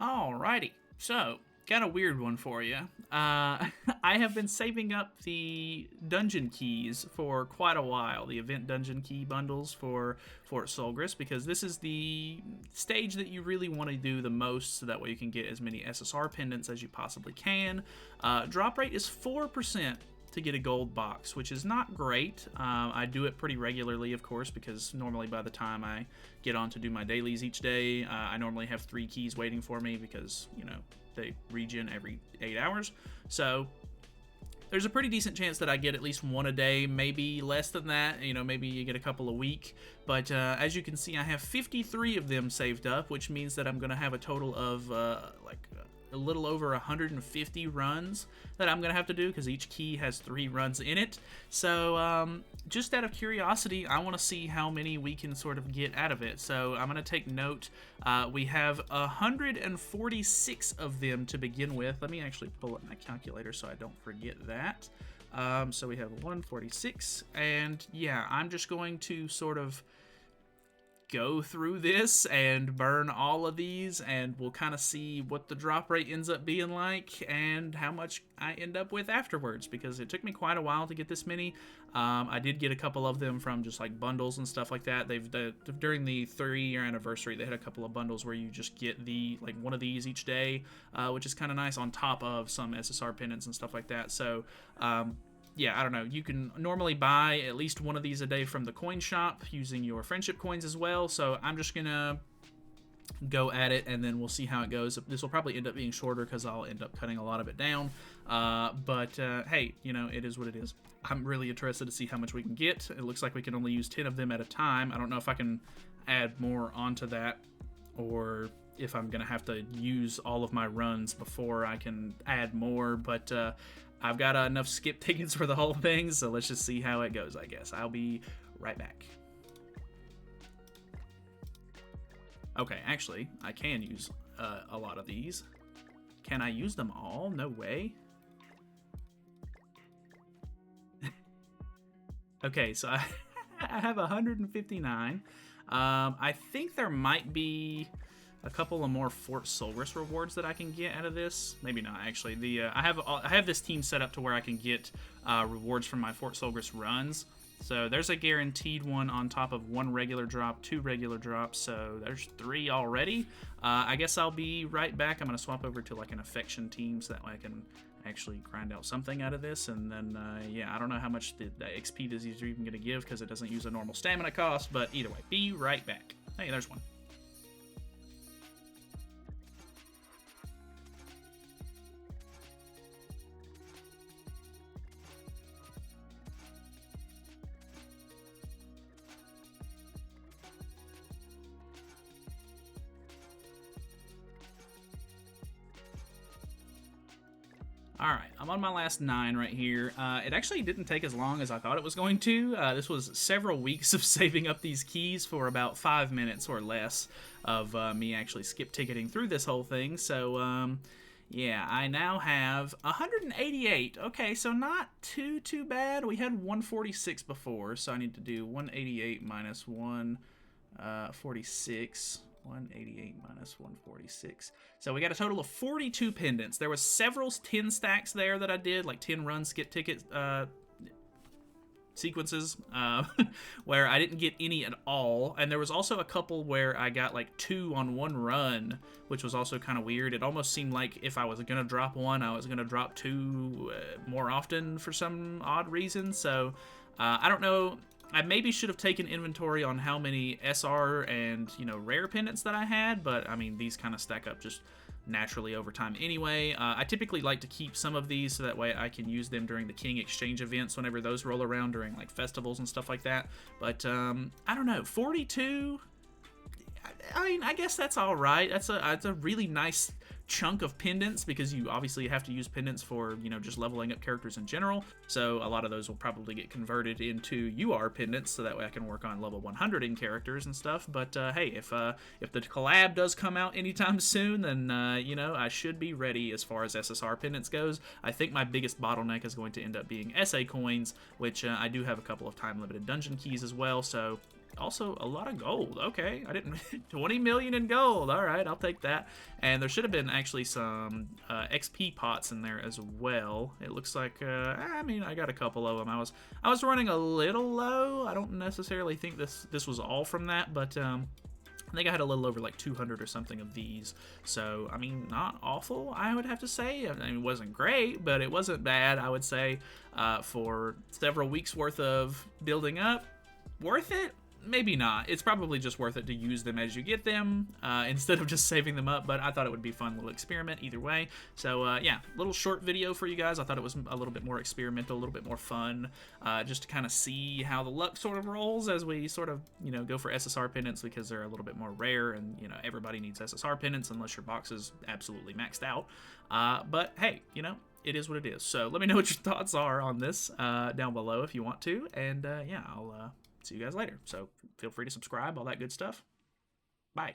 Alrighty, so got a weird one for you. I have been saving up the dungeon keys for quite a while, the event dungeon key bundles for Fort Solgres, because this is the stage that you really want to do the most, so that way you can get as many SSR pendants as you possibly can. Drop rate is 4% to get a gold box, which is not great. I do it pretty regularly, of course, because normally by the time I get on to do my dailies each day, I normally have 3 keys waiting for me because, you know, they regen every 8 hours. So there's a pretty decent chance that I get at least one a day, maybe less than that. You know, maybe you get a couple a week. But as you can see, I have 53 of them saved up, which means that I'm going to have a total of a little over 150 runs that I'm gonna have to do, because each key has 3 runs in it. So just out of curiosity, I want to see how many we can sort of get out of it. So I'm gonna take note. We have 146 of them to begin with. Let me actually pull up my calculator so I don't forget that. So we have 146, and yeah, I'm just going to sort of go through this and burn all of these, and we'll kind of see what the drop rate ends up being like and how much I end up with afterwards, because it took me quite a while to get this many. I did get a couple of them from just like bundles and stuff like that. During the 3-year anniversary, they had a couple of bundles where you just get like one of these each day, which is kind of nice, on top of some SSR pendants and stuff like that. So yeah, I don't know. You can normally buy at least one of these a day from the coin shop using your friendship coins as well. So I'm just going to go at it, and then we'll see how it goes. This will probably end up being shorter because I'll end up cutting a lot of it down. But hey, you know, it is what it is. I'm really interested to see how much we can get. It looks like we can only use 10 of them at a time. I don't know if I can add more onto that, or if I'm going to have to use all of my runs before I can add more. But I've got enough skip tickets for the whole thing, so let's just see how it goes, I guess. I'll be right back. Okay, actually, I can use a lot of these. Can I use them all? No way. Okay, so I have 159. I think there might be a couple of more Fort Solgres rewards that I can get out of this. Maybe not, actually. I have this team set up to where I can get rewards from my Fort Solgres runs. So there's a guaranteed one on top of 1 regular drop, 2 regular drops, so there's 3 already. I guess I'll be right back. I'm going to swap over to like an affection team, so that way I can actually grind out something out of this. And then, yeah, I don't know how much the XP these are even going to give, because it doesn't use a normal stamina cost, but either way, be right back. Hey, there's one. Alright, I'm on my last 9 right here. It actually didn't take as long as I thought it was going to. This was several weeks of saving up these keys for about 5 minutes or less of me actually skip ticketing through this whole thing. So, yeah, I now have 188. Okay, so not too bad. We had 146 before, so I need to do 188 minus 146. 188 minus 146. So we got a total of 42 pendants. There was several 10 stacks there that I did, like 10 run skip ticket sequences, where I didn't get any at all. And there was also a couple where I got like 2 on 1 run, which was also kind of weird. It almost seemed like if I was going to drop 1, I was going to drop 2 more often for some odd reason. So I don't know. I maybe should have taken inventory on how many SR and, you know, rare pendants that I had, but I mean, these kind of stack up just naturally over time anyway. I typically like to keep some of these so that way I can use them during the King Exchange events whenever those roll around during like festivals and stuff like that. But I don't know, 42. I mean, I guess that's all right. That's a really nice chunk of pendants, because you obviously have to use pendants for, you know, just leveling up characters in general. So a lot of those will probably get converted into UR pendants, so that way I can work on level 100 in characters and stuff. But hey, if the collab does come out anytime soon, then you know, I should be ready as far as SSR pendants goes. I think my biggest bottleneck is going to end up being SA coins, which I do have a couple of time limited dungeon keys as well. So Also, a lot of gold. Okay, I didn't... 20 million in gold. All right, I'll take that. And there should have been actually some XP pots in there as well. It looks like, I mean, I got a couple of them. I was running a little low. I don't necessarily think this was all from that, but I think I had a little over like 200 or something of these. So, I mean, not awful, I would have to say. I mean, it wasn't great, but it wasn't bad, I would say, for several weeks worth of building up. Worth it? Maybe not. It's probably just worth it to use them as you get them instead of just saving them up, but I thought it would be a fun little experiment either way. So yeah, little short video for you guys. I thought it was a little bit more experimental, a little bit more fun, just to kind of see how the luck sort of rolls as we sort of, you know, go for SSR pendants because they're a little bit more rare, and, you know, everybody needs SSR pendants unless your box is absolutely maxed out. But hey, you know, it is what it is. So let me know what your thoughts are on this down below if you want to, and yeah, I'll see you guys later. So feel free to subscribe, all that good stuff. Bye.